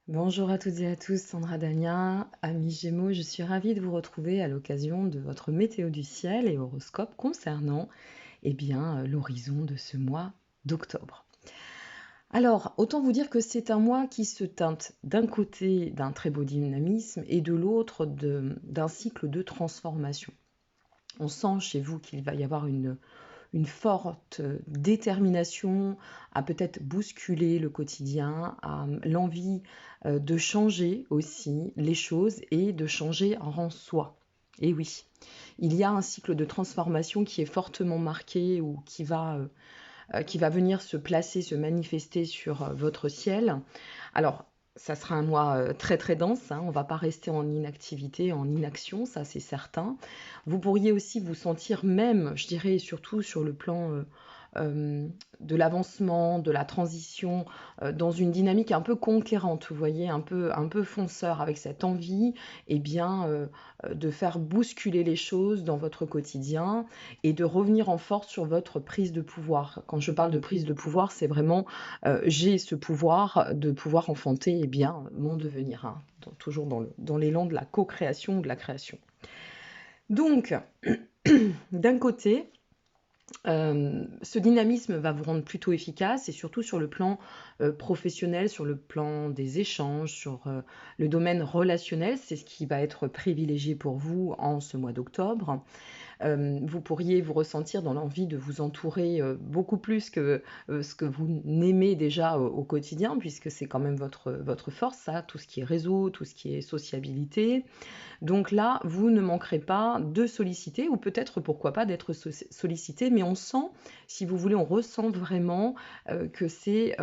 Bonjour à toutes et à tous, Sandra Damien, amis Gémeaux, je suis ravie de vous retrouver à l'occasion de votre météo du ciel et horoscope concernant l'horizon de ce mois d'octobre. Alors, autant vous dire que c'est un mois qui se teinte d'un côté d'un très beau dynamisme et de l'autre d'un cycle de transformation. On sent chez vous qu'il va y avoir une forte détermination à peut-être bousculer le quotidien, à l'envie de changer aussi les choses et de changer en soi. Et oui, il y a un cycle de transformation qui est fortement marqué ou qui va venir se placer, se manifester sur votre ciel. Alors, ça sera un mois très très dense, hein. On ne va pas rester en inactivité, en inaction, ça c'est certain. Vous pourriez aussi vous sentir même, je dirais surtout sur le plan de l'avancement, de la transition, dans une dynamique un peu conquérante, vous voyez, un peu fonceur, avec cette envie de faire bousculer les choses dans votre quotidien et de revenir en force sur votre prise de pouvoir. Quand je parle de prise de pouvoir, c'est vraiment j'ai ce pouvoir de pouvoir enfanter mon devenir, hein, toujours dans l'élan de la co-création ou de la création. Donc, d'un côté, ce dynamisme va vous rendre plutôt efficace et surtout sur le plan professionnel, sur le plan des échanges, sur le domaine relationnel, c'est ce qui va être privilégié pour vous en ce mois d'octobre. Vous pourriez vous ressentir dans l'envie de vous entourer beaucoup plus que ce que vous n'aimez déjà au quotidien, puisque c'est quand même votre force, ça, tout ce qui est réseau, tout ce qui est sociabilité. Donc là, vous ne manquerez pas de solliciter, ou peut-être pourquoi pas d'être sollicité, mais on sent, si vous voulez, on ressent vraiment que c'est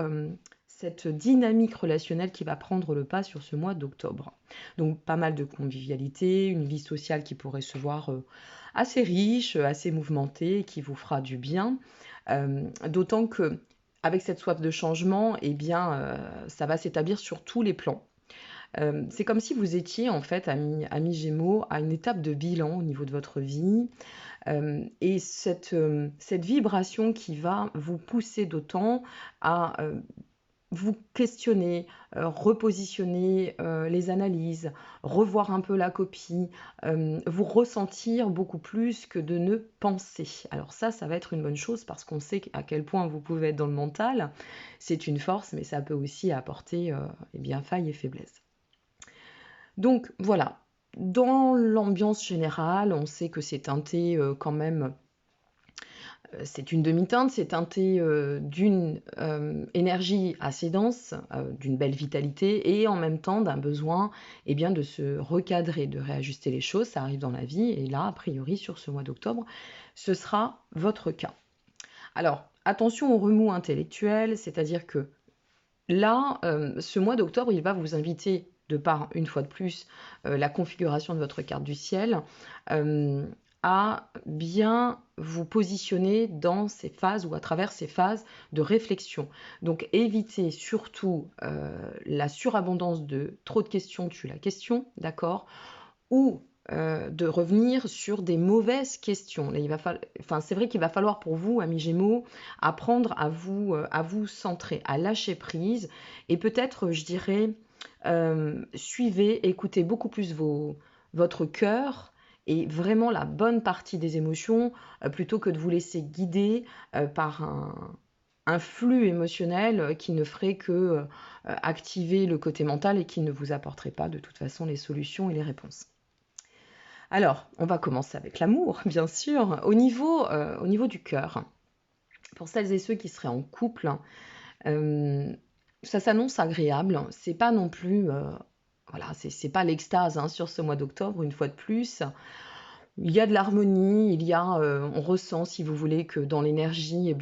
cette dynamique relationnelle qui va prendre le pas sur ce mois d'octobre. Donc pas mal de convivialité, une vie sociale qui pourrait se voir assez riche, assez mouvementée, qui vous fera du bien. D'autant que avec cette soif de changement, ça va s'établir sur tous les plans. C'est comme si vous étiez en fait, ami Gémeaux, à une étape de bilan au niveau de votre vie. Cette vibration qui va vous pousser d'autant à vous questionner, repositionner les analyses, revoir un peu la copie, vous ressentir beaucoup plus que de ne penser. Alors ça va être une bonne chose parce qu'on sait à quel point vous pouvez être dans le mental. C'est une force, mais ça peut aussi apporter failles et faiblesses. Donc voilà, dans l'ambiance générale, on sait que c'est teinté quand même, c'est une demi-teinte, c'est teinté d'une énergie assez dense, d'une belle vitalité et en même temps d'un besoin de se recadrer, de réajuster les choses. Ça arrive dans la vie et là, a priori, sur ce mois d'octobre, ce sera votre cas. Alors, attention au remous intellectuel, c'est-à-dire que là, ce mois d'octobre, il va vous inviter, de par, une fois de plus, la configuration de votre carte du ciel, euh, à bien vous positionner dans ces phases ou à travers ces phases de réflexion. Donc évitez surtout la surabondance de trop de questions tue la question, d'accord? Ou de revenir sur des mauvaises questions. Là, c'est vrai qu'il va falloir pour vous, amis Gémeaux, apprendre à vous centrer, à lâcher prise et peut-être, je dirais, suivez, écoutez beaucoup plus votre cœur et vraiment la bonne partie des émotions plutôt que de vous laisser guider par un flux émotionnel qui ne ferait que activer le côté mental et qui ne vous apporterait pas de toute façon les solutions et les réponses. Alors, on va commencer avec l'amour, bien sûr. Au niveau du cœur, pour celles et ceux qui seraient en couple, euh, ça s'annonce agréable. C'est pas non plus, voilà, c'est pas l'extase hein, sur ce mois d'octobre, une fois de plus. Il y a de l'harmonie, on ressent, si vous voulez, que dans l'énergie,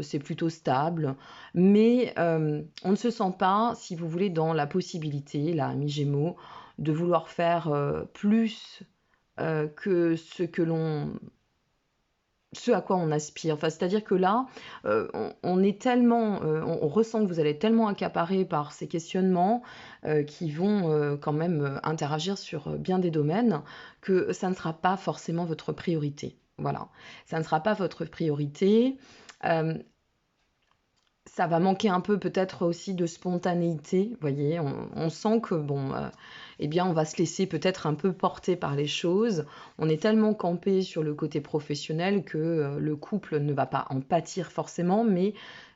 c'est plutôt stable. Mais on ne se sent pas, si vous voulez, dans la possibilité, là, mi-gémeaux, de vouloir faire plus que ce à quoi on aspire. Enfin, c'est-à-dire que là, on est tellement, on ressent que vous allez être tellement accaparé par ces questionnements qui vont quand même interagir sur bien des domaines que ça ne sera pas forcément votre priorité. Voilà, ça ne sera pas votre priorité. Euh, ça va manquer un peu peut-être aussi de spontanéité, vous voyez? On sent que bon, eh bien, on va se laisser peut-être un peu porter par les choses. On est tellement campé sur le côté professionnel que, le couple ne va pas en pâtir forcément, mais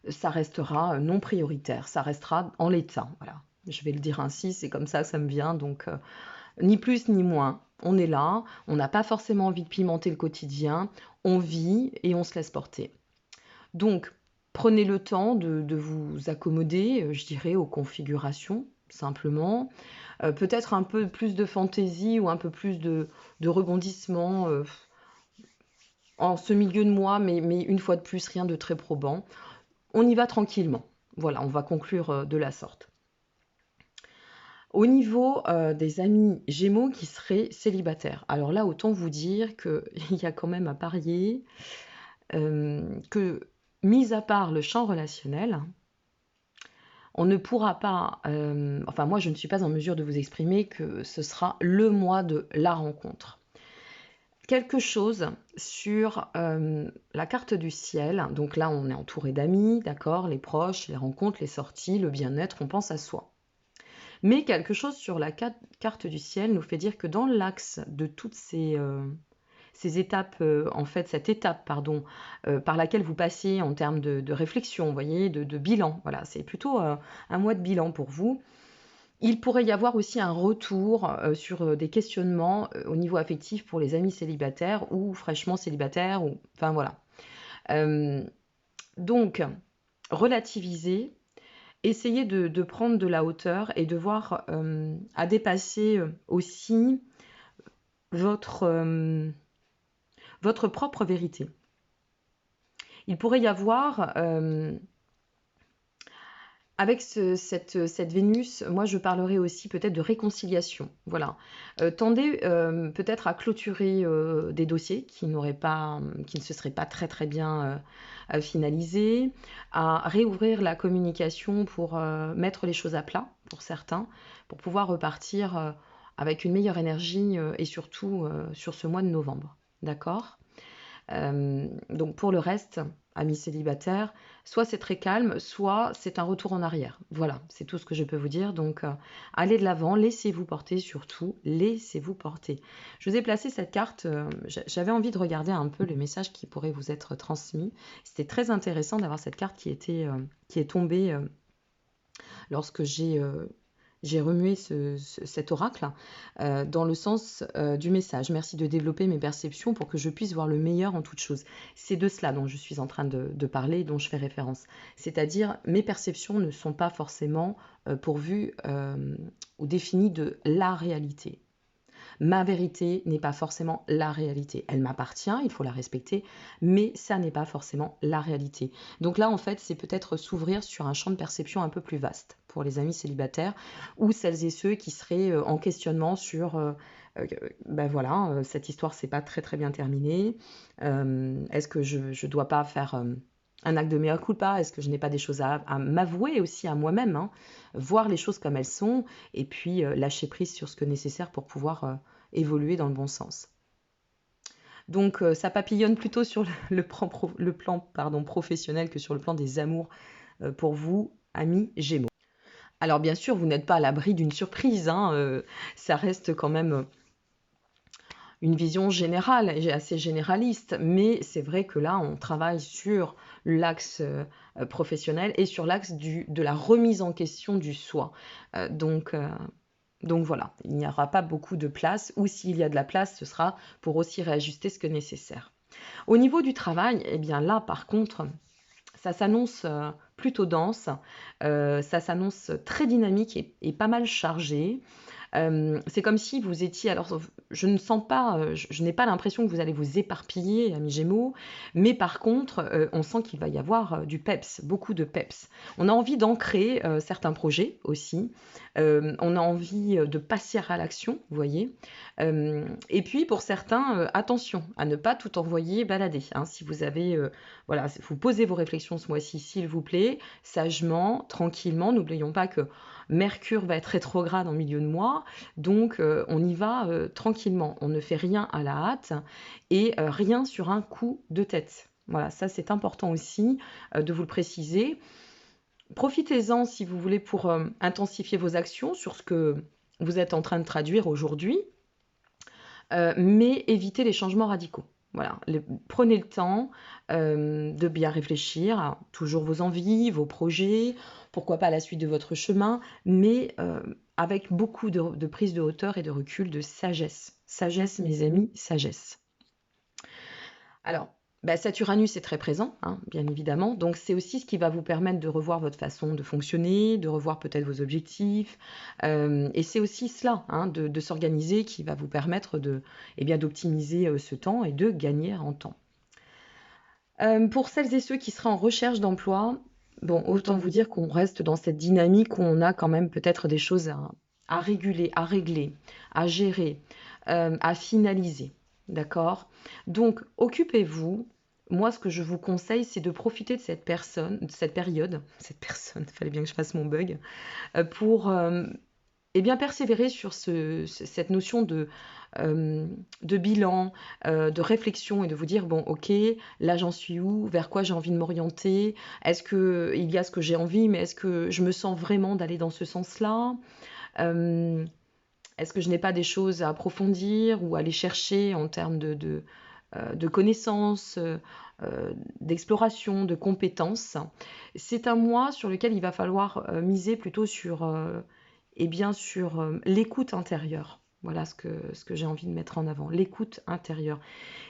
ça restera, non prioritaire, ça restera en l'état, voilà. Je vais le dire ainsi, c'est comme ça me vient donc ni plus ni moins. On est là, on n'a pas forcément envie de pimenter le quotidien, on vit et on se laisse porter. Donc, prenez le temps de vous accommoder, je dirais, aux configurations, simplement. Peut-être un peu plus de fantaisie ou un peu plus de rebondissement en ce milieu de mois, mais une fois de plus, rien de très probant. On y va tranquillement. Voilà, on va conclure de la sorte. Au niveau des amis Gémeaux qui seraient célibataires, alors là, autant vous dire qu'il y a quand même à parier que, mis à part le champ relationnel, on ne pourra pas, enfin moi je ne suis pas en mesure de vous exprimer que ce sera le mois de la rencontre. Quelque chose sur la carte du ciel, donc là on est entouré d'amis, d'accord, les proches, les rencontres, les sorties, le bien-être, on pense à soi. Mais quelque chose sur la carte du ciel nous fait dire que dans l'axe de toutes ces étapes, en fait, cette étape, pardon, par laquelle vous passez en termes de réflexion, vous voyez, de bilan, voilà, c'est plutôt un mois de bilan pour vous. Il pourrait y avoir aussi un retour sur des questionnements au niveau affectif pour les amis célibataires ou fraîchement célibataires, ou, enfin voilà. Donc, relativiser, essayez de prendre de la hauteur et de voir à dépasser aussi votre, votre propre vérité. Il pourrait y avoir, avec cette Vénus, moi je parlerai aussi peut-être de réconciliation. Voilà. Tendez peut-être à clôturer des dossiers qui ne se seraient pas très très bien finalisés, à réouvrir la communication pour mettre les choses à plat pour certains, pour pouvoir repartir avec une meilleure énergie et surtout sur ce mois de novembre. D'accord? Donc pour le reste, amis célibataires, soit c'est très calme, soit c'est un retour en arrière. Voilà, c'est tout ce que je peux vous dire. Donc allez de l'avant, laissez-vous porter surtout, laissez-vous porter. Je vous ai placé cette carte, j'avais envie de regarder un peu le message qui pourrait vous être transmis. C'était très intéressant d'avoir cette carte qui est tombée lorsque j'ai remué cet oracle dans le sens du message. Merci de développer mes perceptions pour que je puisse voir le meilleur en toute chose. C'est de cela dont je suis en train de parler, dont je fais référence. C'est-à-dire, mes perceptions ne sont pas forcément pourvues ou définies de la réalité. Ma vérité n'est pas forcément la réalité. Elle m'appartient, il faut la respecter, mais ça n'est pas forcément la réalité. Donc là, en fait, c'est peut-être s'ouvrir sur un champ de perception un peu plus vaste pour les amis célibataires ou celles et ceux qui seraient en questionnement sur ben voilà, cette histoire s'est pas très très bien terminée. Est-ce que je dois pas faire un acte de mea culpa? Est-ce que je n'ai pas des choses à m'avouer aussi à moi-même, hein, voir les choses comme elles sont et puis lâcher prise sur ce que nécessaire pour pouvoir évoluer dans le bon sens. Donc ça papillonne plutôt sur le plan professionnel que sur le plan des amours pour vous, amis Gémeaux. Alors bien sûr, vous n'êtes pas à l'abri d'une surprise, hein, ça reste quand même une vision générale et assez généraliste, mais c'est vrai que là, on travaille sur l'axe professionnel et sur l'axe de la remise en question du soi. Donc voilà, il n'y aura pas beaucoup de place, ou s'il y a de la place, ce sera pour aussi réajuster ce que nécessaire. Au niveau du travail, eh bien là, par contre, ça s'annonce plutôt dense, ça s'annonce très dynamique et pas mal chargé. C'est comme si vous étiez, alors je ne sens pas, je n'ai pas l'impression que vous allez vous éparpiller, amis Gémeaux, mais par contre, on sent qu'il va y avoir du peps, beaucoup de peps. On a envie d'ancrer certains projets aussi, on a envie de passer à l'action, vous voyez. Et puis pour certains, attention à ne pas tout envoyer balader, hein. Si vous avez, voilà, vous posez vos réflexions ce mois-ci, s'il vous plaît, sagement, tranquillement, n'oublions pas que Mercure va être rétrograde en milieu de mois, donc on y va tranquillement. On ne fait rien à la hâte et rien sur un coup de tête. Voilà, ça c'est important aussi de vous le préciser. Profitez-en si vous voulez pour intensifier vos actions sur ce que vous êtes en train de traduire aujourd'hui, mais évitez les changements radicaux. Voilà, prenez le temps de bien réfléchir à toujours vos envies, vos projets, pourquoi pas la suite de votre chemin, mais avec beaucoup de prise de hauteur et de recul, de sagesse. Sagesse, mes amis, sagesse. Alors, cet Uranus est très présent, hein, bien évidemment, donc c'est aussi ce qui va vous permettre de revoir votre façon de fonctionner, de revoir peut-être vos objectifs, et c'est aussi cela, hein, de s'organiser qui va vous permettre d'optimiser ce temps et de gagner en temps. Pour celles et ceux qui seraient en recherche d'emploi, bon, autant vous dire qu'on reste dans cette dynamique où on a quand même peut-être des choses à réguler, à régler, à gérer, à finaliser. D'accord? Donc, occupez-vous. Moi, ce que je vous conseille, c'est de profiter de cette période, il fallait bien que je fasse mon bug, pour persévérer sur cette notion de bilan, de réflexion et de vous dire, bon, ok, là j'en suis où, vers quoi j'ai envie de m'orienter, est-ce qu'il y a ce que j'ai envie, mais est-ce que je me sens vraiment d'aller dans ce sens-là? Est-ce que je n'ai pas des choses à approfondir ou à aller chercher en termes de connaissances, d'exploration, de compétences? C'est un mois sur lequel il va falloir miser plutôt sur l'écoute intérieure. Voilà ce que j'ai envie de mettre en avant, l'écoute intérieure.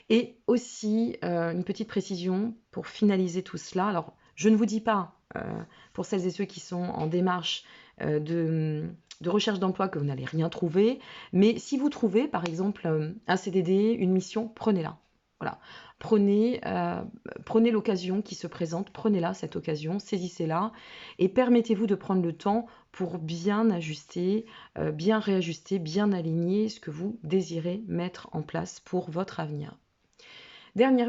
Et aussi, une petite précision pour finaliser tout cela. Alors, je ne vous dis pas, pour celles et ceux qui sont en démarche de recherche d'emploi, que vous n'allez rien trouver, mais si vous trouvez, par exemple, un CDD, une mission, prenez-la. Voilà. Prenez l'occasion qui se présente, prenez-la, cette occasion, saisissez-la, et permettez-vous de prendre le temps pour bien ajuster, bien réajuster, bien aligner ce que vous désirez mettre en place pour votre avenir. Dernier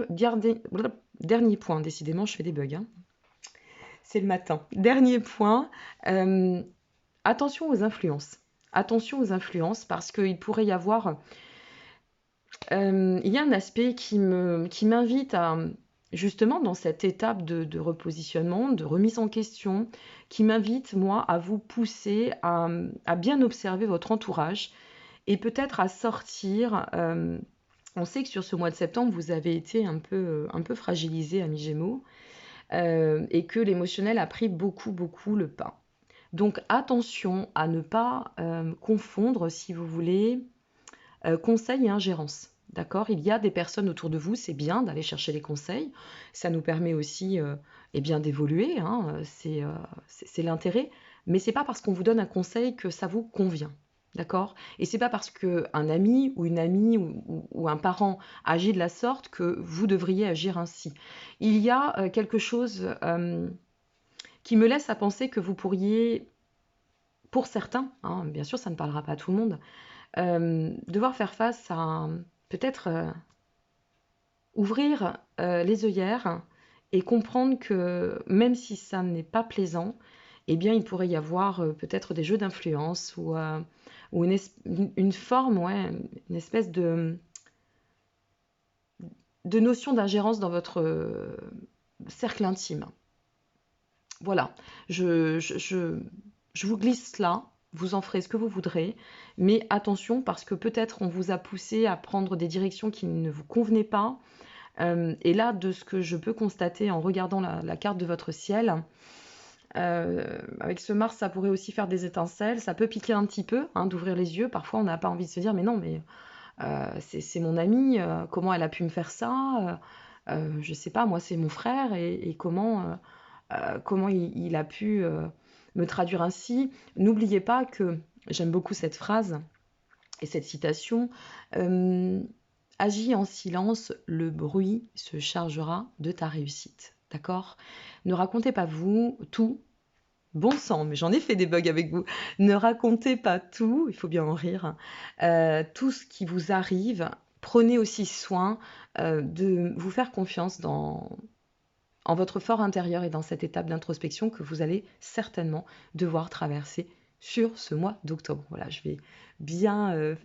point, décidément, je fais des bugs, hein. C'est le matin. Dernier point, attention aux influences. Attention aux influences parce qu'il pourrait y avoir... il y a un aspect qui m'invite à, justement, dans cette étape de repositionnement, de remise en question, qui m'invite, moi, à vous pousser à bien observer votre entourage et peut-être à sortir... on sait que sur ce mois de septembre, vous avez été un peu fragilisé, amis Gémeaux, et que l'émotionnel a pris beaucoup, beaucoup le pas. Donc attention à ne pas confondre, si vous voulez, conseil et ingérence. D'accord? Il y a des personnes autour de vous, c'est bien d'aller chercher les conseils. Ça nous permet aussi d'évoluer, hein, c'est l'intérêt. Mais c'est pas parce qu'on vous donne un conseil que ça vous convient. D'accord? Et c'est pas parce qu'un ami ou une amie ou un parent agit de la sorte que vous devriez agir ainsi. Il y a quelque chose qui me laisse à penser que vous pourriez, pour certains, hein, bien sûr ça ne parlera pas à tout le monde, devoir faire face à peut-être ouvrir les œillères et comprendre que même si ça n'est pas plaisant, eh bien il pourrait y avoir peut-être des jeux d'influence ou une forme, ouais, une espèce de notion d'ingérence dans votre cercle intime. Voilà, je vous glisse cela, vous en ferez ce que vous voudrez, mais attention parce que peut-être on vous a poussé à prendre des directions qui ne vous convenaient pas. Et là, de ce que je peux constater en regardant la carte de votre ciel, avec ce Mars, ça pourrait aussi faire des étincelles, ça peut piquer un petit peu, hein, d'ouvrir les yeux. Parfois, on n'a pas envie de se dire, mais non, mais c'est mon amie, comment elle a pu me faire ça? Je sais pas, moi, c'est mon frère, et comment il a pu me traduire ainsi. N'oubliez pas que, j'aime beaucoup cette phrase et cette citation, agis en silence, le bruit se chargera de ta réussite. D'accord? Ne racontez pas vous tout. Bon sang, mais j'en ai fait des bugs avec vous. Ne racontez pas tout, il faut bien en rire. Tout ce qui vous arrive, prenez aussi soin de vous faire confiance en votre fort intérieur et dans cette étape d'introspection que vous allez certainement devoir traverser sur ce mois d'octobre. Voilà, bien,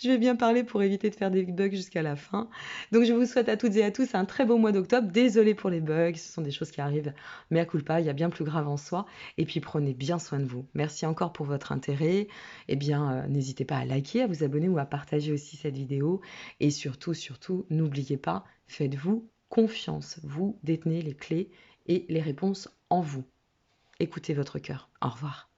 je vais bien parler pour éviter de faire des bugs jusqu'à la fin. Donc je vous souhaite à toutes et à tous un très beau mois d'octobre. Désolée pour les bugs, ce sont des choses qui arrivent, mais à culpa, il y a bien plus grave en soi. Et puis prenez bien soin de vous. Merci encore pour votre intérêt. Eh bien, n'hésitez pas à liker, à vous abonner ou à partager aussi cette vidéo. Et surtout, surtout, n'oubliez pas, faites-vous confiance. Vous détenez les clés et les réponses en vous. Écoutez votre cœur. Au revoir.